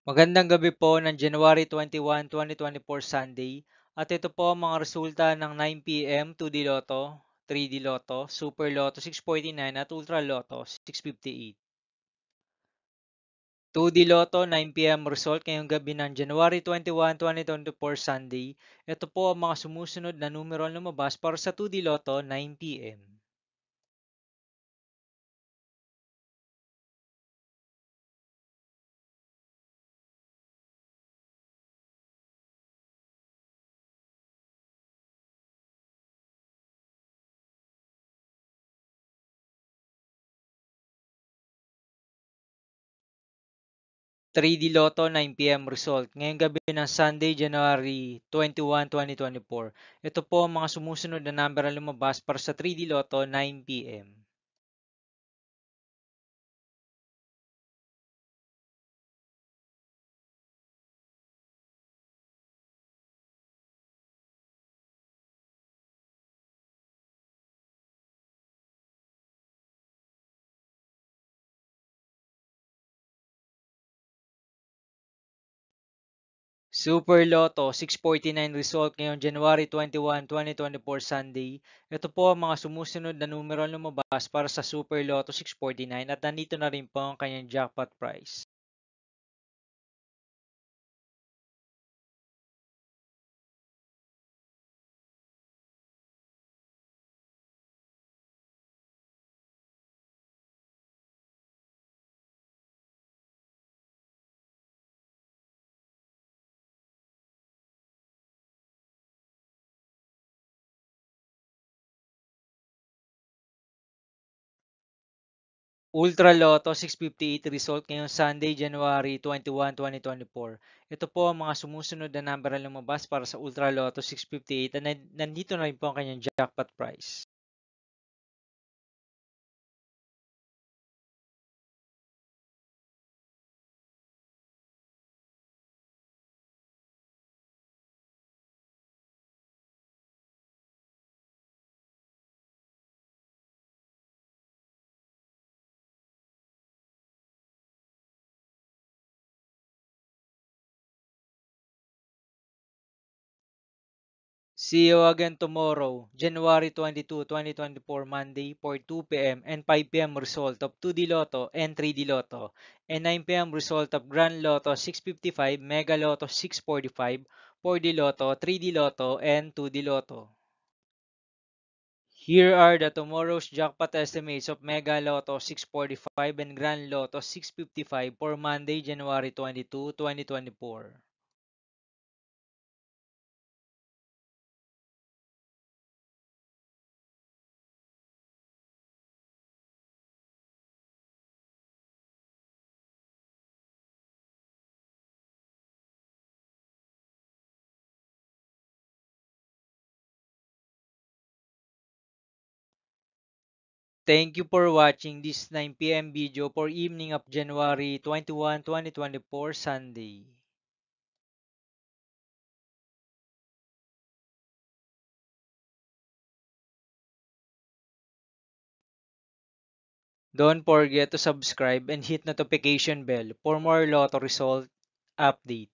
Magandang gabi po ng January 21, 2024 Sunday. At ito po ang mga resulta ng 9 p.m. 2D Lotto, 3D Lotto, Super Lotto 649 at Ultra Lotto 658. 2D Lotto 9 p.m. result ngayong gabi ng January 21, 2024 Sunday. Ito po ang mga sumusunod na numero ang lumabas para sa 2D Lotto 9 p.m. 3D Lotto 9 p.m. result ngayong gabi ng Sunday, January 21, 2024. Ito po ang mga sumusunod na number ang lumabas para sa 3D Lotto 9 p.m. 'Super Lotto 649 result ngayong January 21, 2024 Sunday. Ito po ang mga sumusunod na numero ang lumabas para sa Super Lotto 649 at nandito na rin po ang kanyang jackpot price. Ultra Lotto 658 result ngayong Sunday, January 21, 2024. Ito po ang mga sumusunod na number ang lumabas para sa Ultra Lotto 658 at nandito na rin po ang kanyang jackpot price. See you again tomorrow, January 22, 2024, Monday for 2 p.m. and 5 p.m. result of 2D Lotto and 3D Lotto, and 9 p.m. result of Grand Lotto 655, Mega Lotto 645, 4D Lotto, 3D Lotto, and 2D Lotto. Here are the tomorrow's jackpot estimates of Mega Lotto 645 and Grand Lotto 655 for Monday, January 22, 2024. Thank you for watching this 9 p.m. video for evening of January 21, 2024 Sunday. Don't forget to subscribe and hit notification bell for more lotto result update.